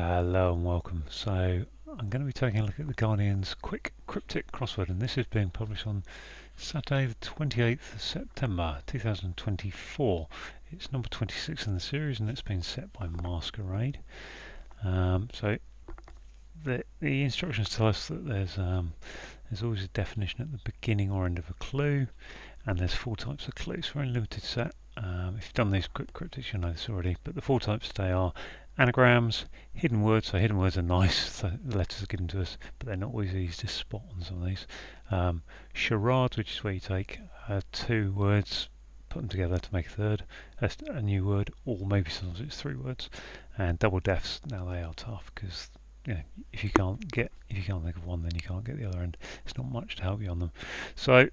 Hello and welcome. So I'm going to be taking a look at the Guardian's Quick Cryptic crossword, and this is being published on Saturday the 28th of September 2024. It's number 26 in the series and it's been set by Masquerade. So the instructions tell us that there's always a definition at the beginning or end of a clue, and there's 4 types of clues. We're in a limited set. If you've done these quick cryptics, you'll know this already, but the 4 types today are anagrams, hidden words. So hidden words are nice, so the letters are given to us, but they're not always easy to spot on some of these. Charades, which is where you take 2 words, put them together to make a third, a new word, or maybe sometimes it's 3 words. And double defs, now they are tough because if you can't think of one, then you can't get the other end. It's not much to help you on them. So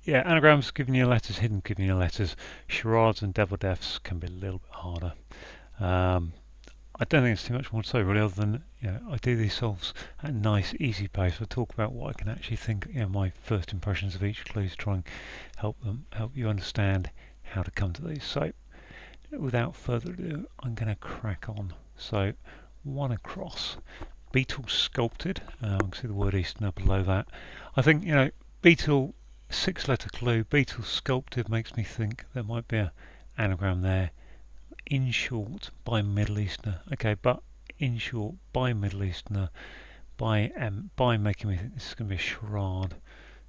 anagrams giving you letters, hidden giving you letters. Charades and double defs can be a little bit harder. I don't think there's too much more to say really, other than I do these solves at a nice, easy pace. I talk about what I can actually think, my first impressions of each clue to try and help you understand how to come to these. So, without further ado, I'm going to crack on. So, 1 across, beetle sculpted. You can see the word Eastern below that. I think beetle, 6-letter clue. Beetle sculpted makes me think there might be an anagram there. In short, by Middle Easterner. Okay, but in short, by Middle Easterner, by making me think this is going to be a charade.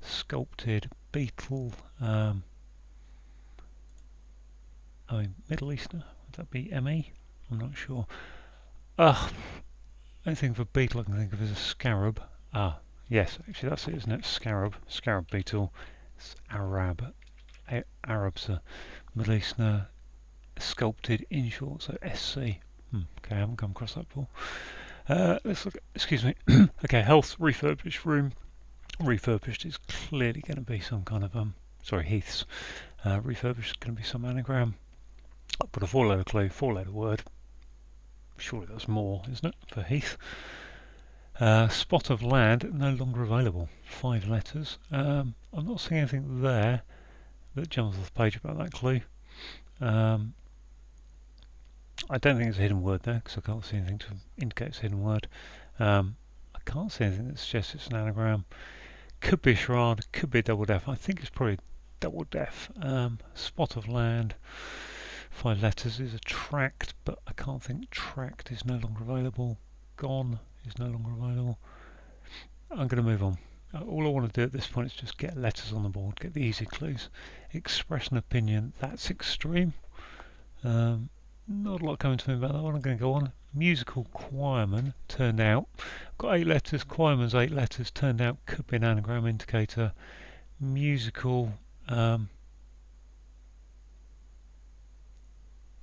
Sculpted, beetle. Middle Easterner. Would that be ME? I'm not sure. Only thing for beetle I can think of is a scarab. Yes, actually that's it, isn't it? Scarab beetle. It's Arab. Arabs are Middle Easterner. Sculpted, in short, so SC. Okay, I haven't come across that before. Let's look at, excuse me. Okay, health, refurbished room. Refurbished is clearly going to be some kind of Heath's. Refurbished is going to be some anagram. I put a 4-letter clue, 4-letter word. Surely that's more, isn't it, for Heath? Spot of land, no longer available. 5 letters. I'm not seeing anything there that jumps off the page about that clue. I don't think it's a hidden word there because I can't see anything to indicate it's a hidden word. I can't see anything that suggests it's an anagram. Could be a charade, could be a double def. I think it's probably double def. Spot of land, 5 letters is a tract, but I can't think tract is no longer available. Gone is no longer available. I'm going to move on. All I want to do at this point is just get letters on the board, get the easy clues. Express an opinion, that's extreme. Not a lot coming to me about that one. I'm going to go on. Musical choirman turned out. Got 8 letters. Choirman's 8 letters. Turned out could be an anagram indicator. Musical. I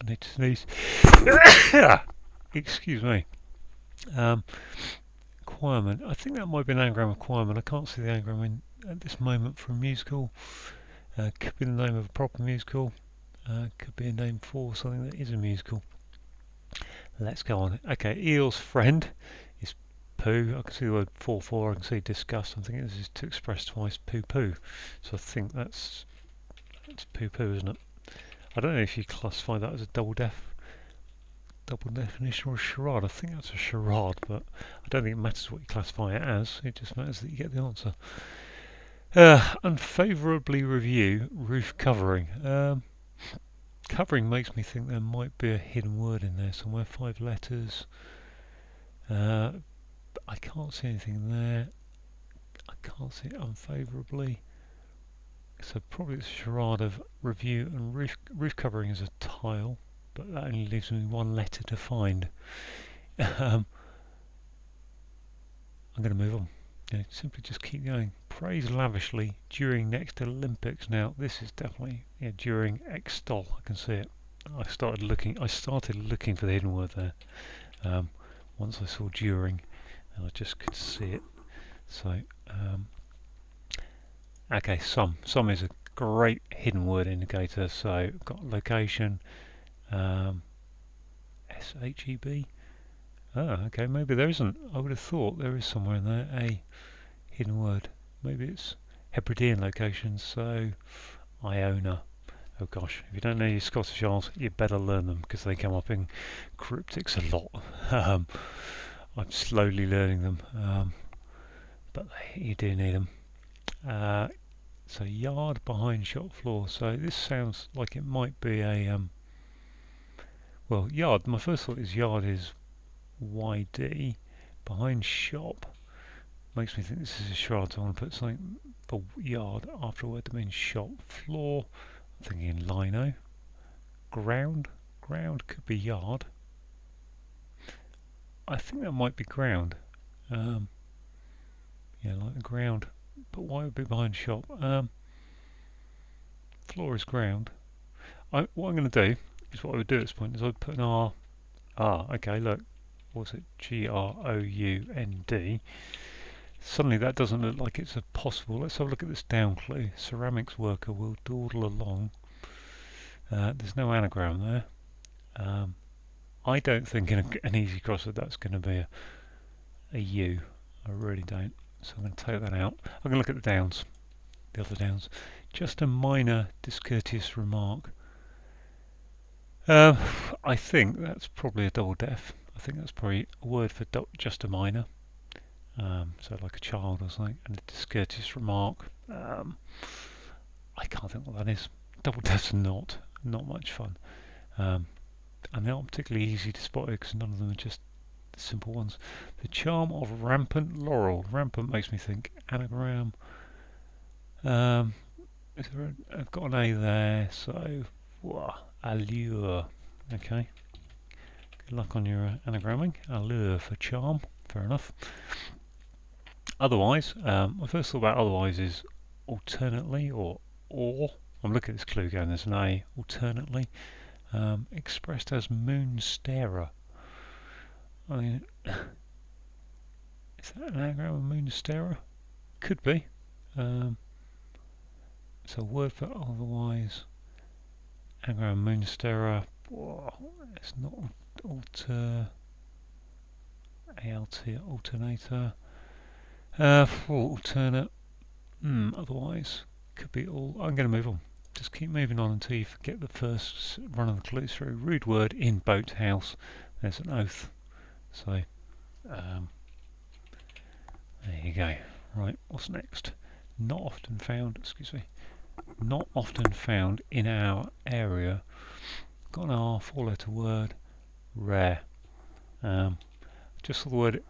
need to sneeze. Excuse me. Choirman. I think that might be an anagram of choirman. I can't see the anagram at this moment for a musical. Could be the name of a proper musical. Could be a name for something that is a musical. Let's go on. Okay, eel's friend is poo. I can see the word 4-4. I can see disgust. I'm thinking this is to express twice poo-poo. So I think it's poo-poo, isn't it? I don't know if you classify that as a double definition or a charade. I think that's a charade, but I don't think it matters what you classify it as. It just matters that you get the answer. Unfavourably review roof covering. Covering makes me think there might be a hidden word in there somewhere. 5 letters. I can't see anything there. I can't see it unfavourably. So probably it's a charade of review, and roof covering is a tile, but that only leaves me 1 letter to find. I'm going to move on. Simply just keep going. Praise lavishly during next Olympics. Now this is definitely during Extol. I can see it. I started looking for the hidden word there. Once I saw during, and I just could see it. So okay, some is a great hidden word indicator. So got location, SHEB. Okay, maybe there isn't. I would have thought there is somewhere in there a hidden word. Maybe it's Hebridean location, so Iona. Oh gosh, if you don't know your Scottish Isles, you better learn them because they come up in cryptics a lot. I'm slowly learning them, but you do need them. So yard behind shop floor. So this sounds like it might be a well, yard. My first thought is yard is YD. Behind shop makes me think this is a shard. So I want to put something for yard after a word that means shop floor. I'm thinking lino. Ground. Ground could be yard. I think that might be ground. Yeah, like the ground. But why would it be behind shop? Floor is ground. What I'm going to do is what I would do at this point is I'd put an R. Okay, look. What's it? Ground. Suddenly that doesn't look like it's a possible. Let's have a look at this down clue. Ceramics worker will dawdle along. There's no anagram there. I don't think in an easy crossword that's going to be a U. I really don't. So I'm going to take that out. I'm going to look at the downs. The other downs. Just a minor discourteous remark. I think that's probably a double def. I think that's probably a word for just a minor. So like a child or something. And a discourteous remark. I can't think what that is. Double defs are not much fun. And they're not particularly easy to spot because none of them are just simple ones. The charm of rampant laurel. Rampant makes me think anagram. I've got an A there, so allure. Okay. Good luck on your anagramming. Allure for charm. Fair enough. Otherwise, my first thought about otherwise is alternately or. I'm looking at this clue going. There's an A. Alternately. Expressed as moon starer. I mean, is that an anagram of moon starer? Could be. So word for otherwise. Anagram moon starer. It's not alternator. Alternate. Otherwise could be all. I'm going to move on. Just keep moving on until you get the first run of the clues through. Rude word in boathouse. There's an oath. So, there you go. Right, what's next? Not often found, excuse me, not often found in our area. Got an R, 4-letter word, rare. Just saw the word,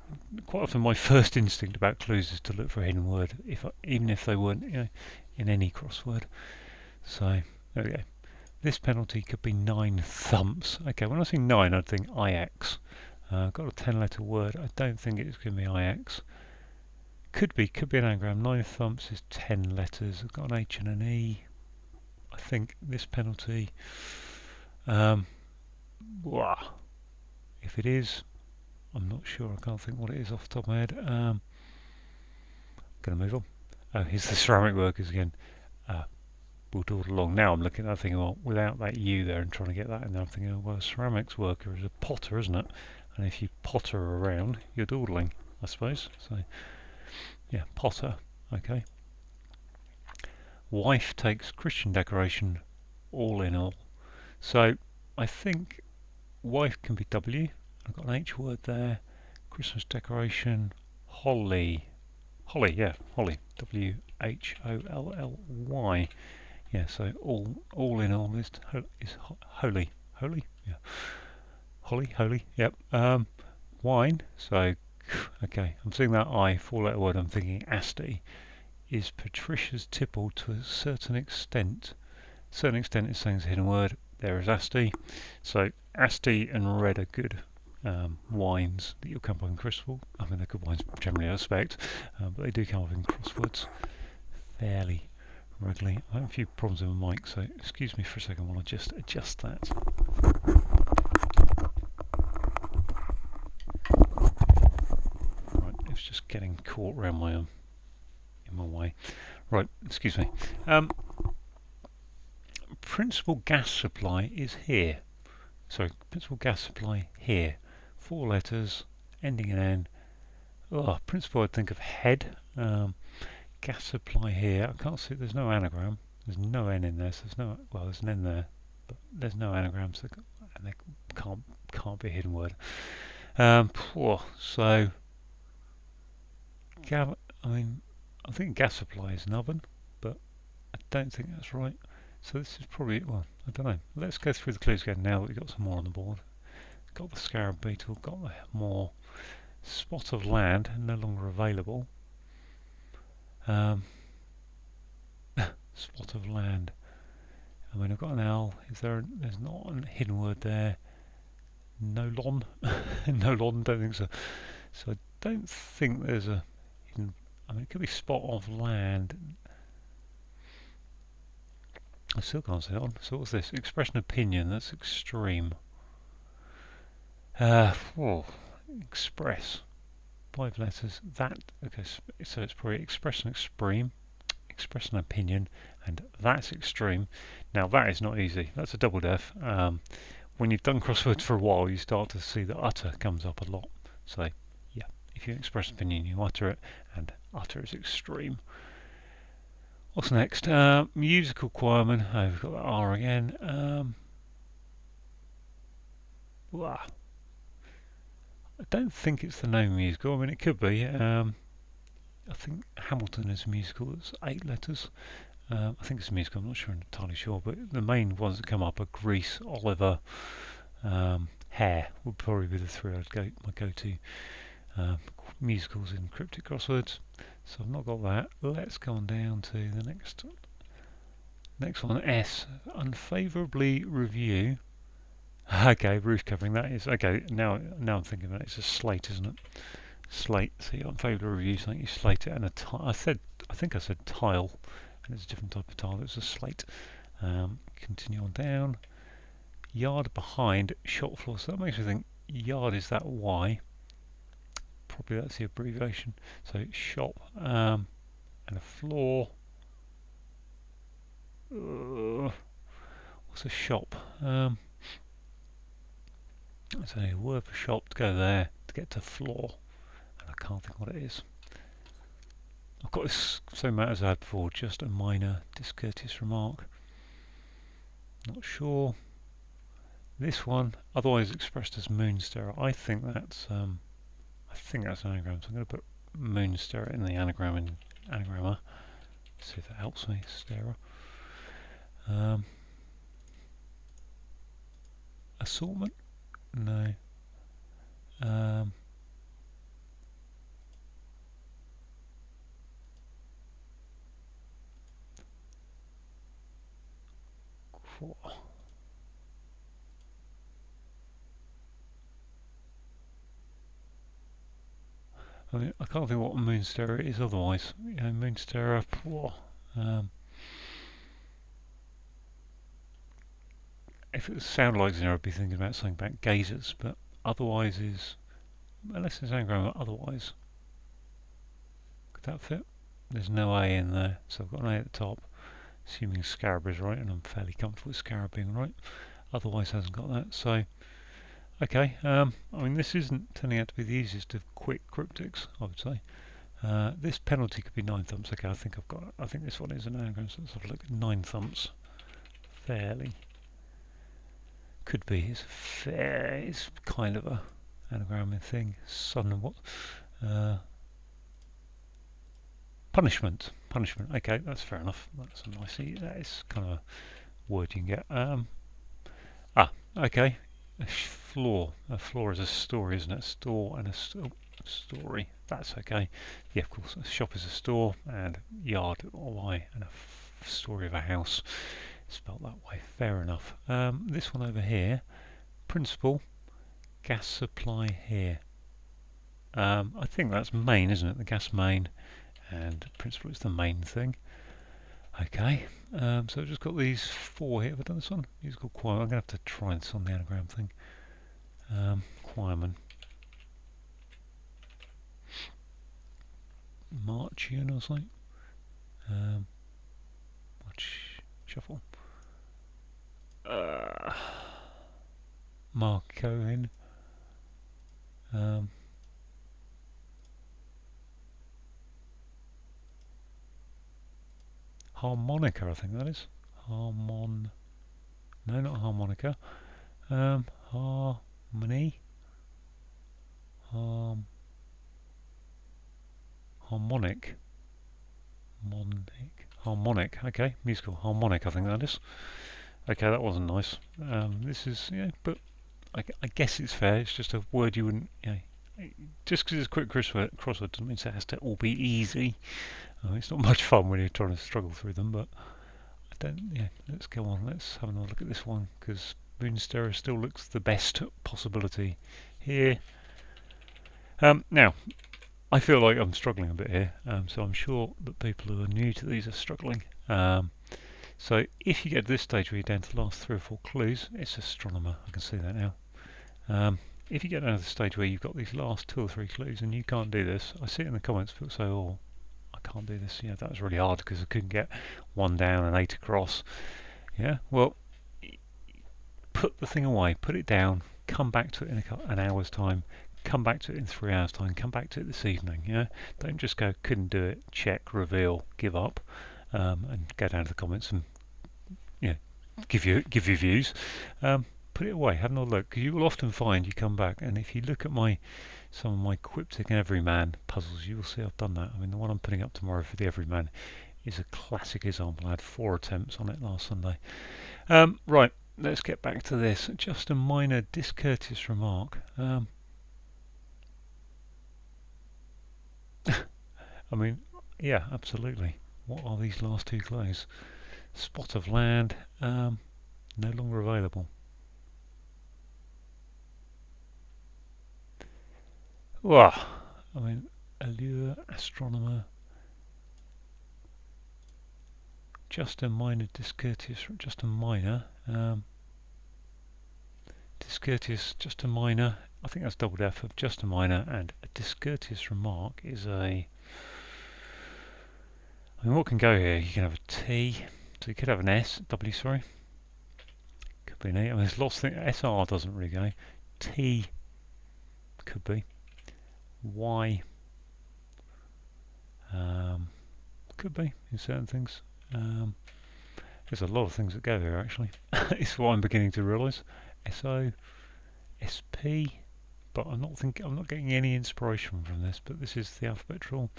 quite often my first instinct about clues is to look for a hidden word, even if they weren't in any crossword. So, there we go. This penalty could be 9 thumps. Okay, when I say 9, I'd think IX. Got a 10-letter word. I don't think it's going to be IX. Could be an anagram. 9 thumps is 10 letters. I've got an H and an E. I think this penalty. If it is, I'm not sure. I can't think what it is off the top of my head. Going to move on. Oh, here's the ceramic workers again. We'll dawdle along. Now I'm looking at that thing, well, without that U there and trying to get that in there, I'm thinking, well, a ceramics worker is a potter, isn't it? And if you potter around, you're dawdling, I suppose. So, yeah, potter. Okay. Wife takes Christian decoration, all in all. So, I think wife can be W. I've got an H word there. Christmas decoration, holly. Holly, yeah, holly. WHOLLY. Yeah, so all in all is holy. Holy? Yeah. Holy, yep. Wine, so, okay, I'm seeing that I, 4-letter word, I'm thinking Asti, is Patricia's tipple to a certain extent. Certain extent is saying it's a hidden word. There is Asti. So, Asti and red are good wines that you'll come up in crossword. I mean, they're good wines generally, I expect, but they do come up in crosswords fairly regularly. I have a few problems with my mic, so excuse me for a second while I just adjust that. Right, it's just getting caught around my in my way. Right, excuse me. Principal gas supply is here. Sorry, principal gas supply here. 4 letters, ending in N. Principal, I'd think of head. Gas supply here. I can't see. There's no anagram. There's no N in there, so there's no, well, there's an N there, but there's no anagrams, and they can't be a hidden word. So, I mean, I think gas supply is an oven, but I don't think that's right. So this is probably, well, I don't know. Let's go through the clues again now that we've got some more on the board. Got the scarab beetle, got the more spot of land, no longer available. Spot of land. I mean, I've got an owl. There's not a hidden word there. Nolon. Nolon, don't think so. So I don't think there's a hidden, I mean, it could be spot of land. I still can't say on. So what's this? Expression opinion, that's extreme. Express. 5 letters. That, okay, so it's probably expression extreme, expression opinion, and that's extreme. Now that is not easy. That's a double def. When you've done crosswords for a while, you start to see that utter comes up a lot. So, yeah, if you express opinion, you utter it, and utter is extreme. What's next? Musical choirman. Oh, we've got that R again. Blah. I don't think it's the name of musical. I mean, it could be. I think Hamilton is a musical. It's 8 letters. I think it's a musical. I'm not sure, entirely sure. But the main ones that come up are Grease, Oliver, Hair would probably be the 3 I'd go. My go-to musicals in cryptic crosswords. So I've not got that. Let's go on down to the next one. S. Unfavourably review. Okay, roof covering. That is okay. Now I'm thinking about it. It's a slate, isn't it? Slate. So you unfavourable review. Something you slate it, and a tile. I think I said tile, and it's a different type of tile. It's a slate. Continue on down. Yard behind shop floor. So that makes me think yard is that Y. Probably that's the abbreviation. So shop and a floor. What's a shop? So a word for shop to go there to get to floor, and I can't think what it is. I've got this same matter as I had before, just a minor discourteous remark. Not sure. This one, otherwise expressed as moonstarer. I think that's an anagram. So I'm going to put moonstarer in the anagrammer. See if that helps me. Starer. Assortment. No. I mean, I can't think what a moonstarer is otherwise. You know, moonstarer. If it was sound like zero, I'd be thinking about something about gazers, but otherwise is, unless it's anagram, otherwise. Could that fit? There's no A in there, so I've got an A at the top, assuming scarab is right, and I'm fairly comfortable with scarab being right. Otherwise hasn't got that, so okay. I mean, this isn't turning out to be the easiest of quick cryptics, I would say. This penalty could be 9 thumps. Okay, I think this one is an anagram, so let's have a look at 9 thumps. Fairly. Could be. It's kind of a anagram thing. Sudden what? Punishment. Okay, that's fair enough. That's a nice. That is kind of a word you can get. Okay. A floor. A floor is a story, isn't it? A store and a story. That's okay. Yeah, of course. A shop is a store, and yard or Y, and a story of a house. Spelt that way. Fair enough. This one over here. Principal. Gas supply here. I think that's main, isn't it? The gas main, and principal is the main thing. Okay, so I've just got these 4 here. Have I done this one? Musical choir. I'm going to have to try this on the anagram thing. Choirman. Marchian or something. Shuffle. Marcoin. harmonica, I think that is. No, not harmonica. Harmony. Harmonic. Harmonic. Okay, musical harmonic, I think that is. Okay, that wasn't nice. This is, yeah, but I guess it's fair. It's just a word you wouldn't, just because it's a quick crossword doesn't mean it has to all be easy. It's not much fun when you're trying to struggle through them, but I don't, let's go on. Let's have another look at this one, because Moonstera still looks the best possibility here. Now, I feel like I'm struggling a bit here, so I'm sure that people who are new to these are struggling. So if you get to this stage where you're down to the last 3 or 4 clues, it's astronomer, I can see that now. If you get down to the stage where you've got these last 2 or 3 clues and you can't do this, I see it in the comments, people say, oh, I can't do this, that was really hard because I couldn't get 1 down and 8 across. Yeah, well, put the thing away, put it down, come back to it in an hour's time, come back to it in 3 hours time, come back to it this evening. Don't just go, couldn't do it, check, reveal, give up, and go down to the comments and give your views. Put it away, have another look, because you will often find you come back, and if you look at some of my Cryptic and Everyman puzzles, you will see I've done that. I mean, the one I'm putting up tomorrow for the Everyman is a classic example. I had 4 attempts on it last Sunday. Right, let's get back to this. Just a minor discourteous remark. I mean, yeah, absolutely. What are these last 2 clues? Spot of land, no longer available. Well, I mean, allure, astronomer, just a minor discourteous, just a minor, discourteous, just a minor, I think that's double F of just a minor, and a discourteous remark is I mean, what can go here? You can have a T, so you could have an S, W, sorry. Could be an E. I mean, there's lots of things. SR doesn't really go. T could be. Y could be in certain things. There's a lot of things that go here actually. It's what I'm beginning to realise. SO, SP, but I'm not getting any inspiration from this. But this is the alphabet rule.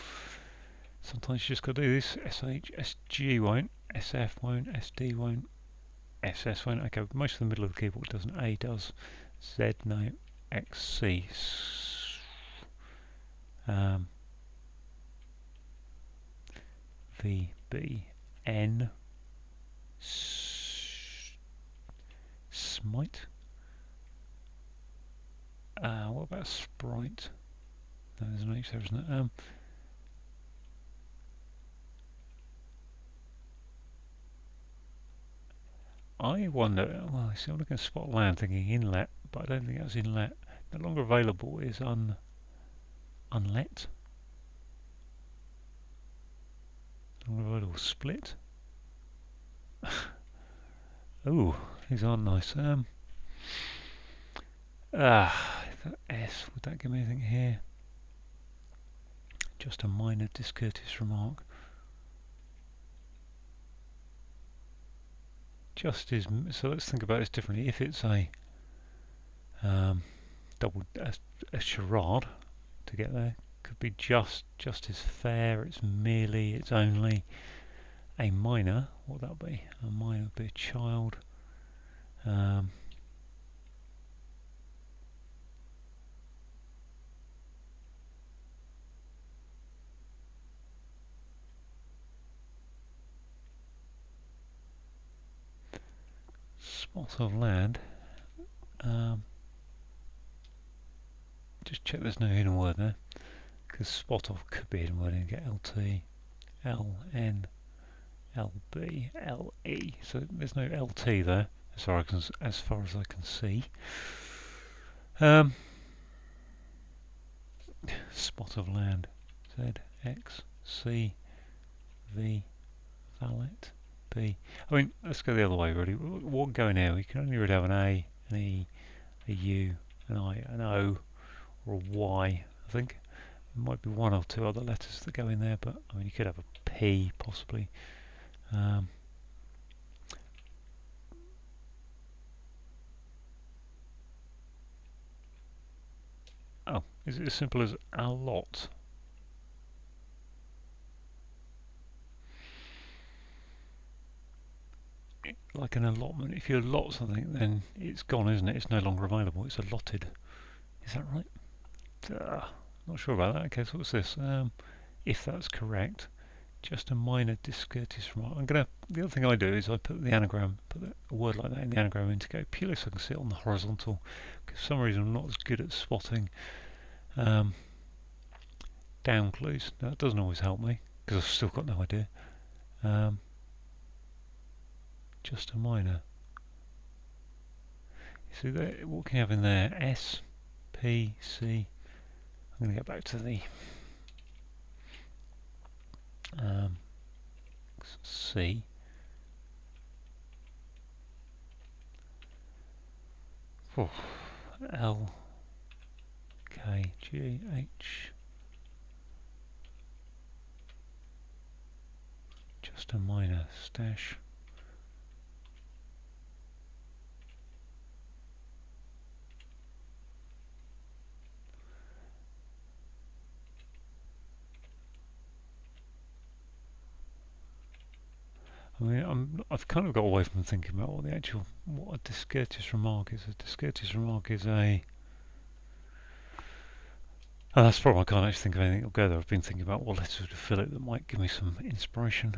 Sometimes you just got to do this. SH, SG won't, SF won't, SD won't, SS won't. Okay, most of the middle of the keyboard doesn't. A does. Z no. XC. V B N. Smite. What about sprite? No, there's an H there, isn't it? I wonder, well, see, I'm looking at spot land thinking inlet, but I don't think that's inlet. No longer available is unlet. No longer available split. Oh, these aren't nice. S, would that give me anything here? Just a minor discourteous remark. Just is, so let's think about this differently. If it's a a charade to get there, could be just is fair, it's merely, it's only. A minor, what would that be? A minor would be a child. Spot of land. Just check there's no hidden word there, because spot of could be hidden word and get LT, LN, LB, LE. So there's no LT there, as far as I can see. Spot of land. Z, X, C, V, valet, B. I mean, let's go the other way really. What going now? We can only really have an A, an E, a U, an I, an O, or a Y, I think. There might be 1 or 2 other letters that go in there, but I mean, you could have a P possibly. Um, oh, is it as simple as a lot? Like an allotment. If you allot something, then it's gone, isn't it? It's no longer available. It's allotted. Is that right? Not sure about that. Okay, so what's this? If that's correct, just a minor discourteous remark. The other thing I do is I put the anagram, a word like that in the anagram indicator purely so I can see it on the horizontal. Because for some reason I'm not as good at spotting um, down clues. Now, that doesn't always help me because I've still got no idea. Um, just a minor. You see there, what can you have in there? S, P, C. I'm going to get back to the C. Oh, L, K, G, H. Just a minor stash. I mean, I've kind of got away from thinking about what a discourteous remark is. A discourteous remark is a... Oh, that's the problem. I can't actually think of anything together. I've been thinking about what letters to fill it that might give me some inspiration.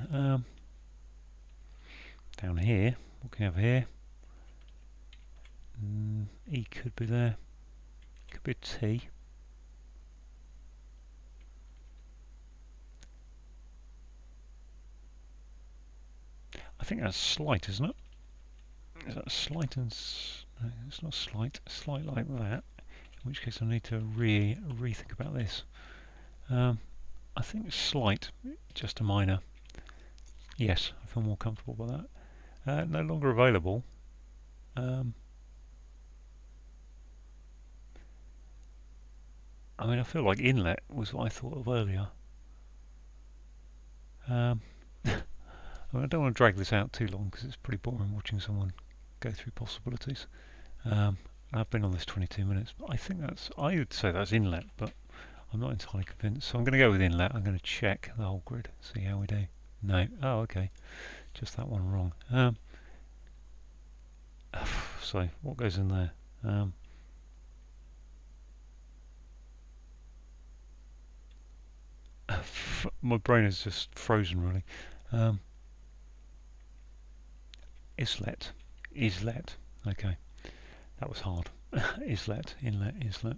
Down here, what can you have here? E could be there. Could be a T. I think that's slight, isn't it? Is that slight and... No, it's not slight. Slight like that. In which case I need to rethink about this. I think slight, just a minor. Yes, I feel more comfortable with that. No longer available. I mean, I feel like inlet was what I thought of earlier. I mean, I don't want to drag this out too long because it's pretty boring watching someone go through possibilities. I've been on this 22 minutes, but I would say that's inlet, but I'm not entirely convinced. So I'm going to go with inlet. I'm going to check the whole grid, see how we do. No. Oh, okay. Just that one wrong. So what goes in there? My brain is just frozen, really. Islet. Islet. Okay. That was hard. Islet. Inlet. Islet.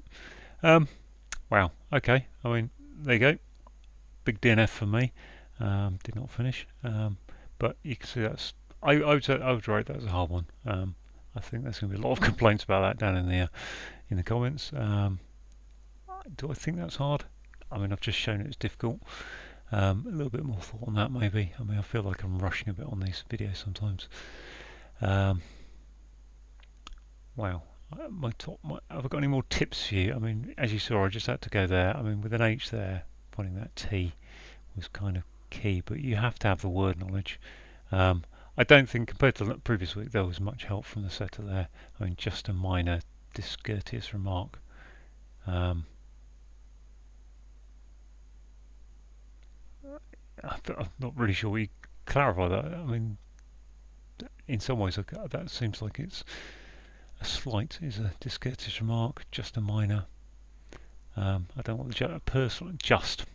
Wow. Okay. I mean, there you go. Big DNF for me. Did not finish. But you can see that's... I would rate that as a hard one. I think there's going to be a lot of complaints about that down in the comments. Do I think that's hard? I mean, I've just shown it's difficult. A little bit more thought on that, maybe. I mean, I feel like I'm rushing a bit on these videos sometimes. Wow. Have I got any more tips for you? I mean, as you saw, I just had to go there. I mean, with an H there, finding that T was kind of key, but you have to have the word knowledge. I don't think, compared to the previous week, there was much help from the setter there. I mean, just a minor discourteous remark. I'm not really sure we clarify that. I mean, in some ways, that seems like it's a slight is a discourteous remark, just a minor. I don't want the personal. Just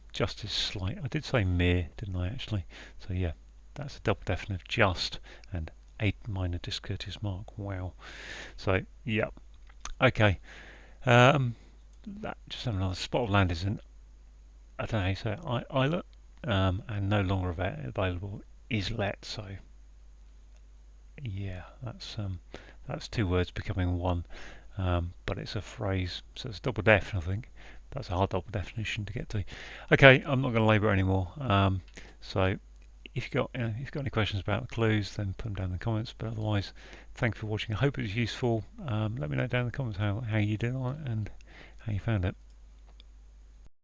is slight. I did say mere, didn't I? Actually, so yeah, that's a double definition of just and a minor discourteous mark. Wow. So yeah, okay. That just another spot of land is an I don't know how you say it, islet, and no longer available is let. So yeah, that's two words becoming one, but it's a phrase, so it's double def. I think that's a hard double definition to get to. Okay, I'm not going to labour anymore. So if you've got any questions about the clues, then put them down in the comments. But otherwise, thanks for watching. I hope it was useful. Let me know down in the comments how you did on it and how you found it.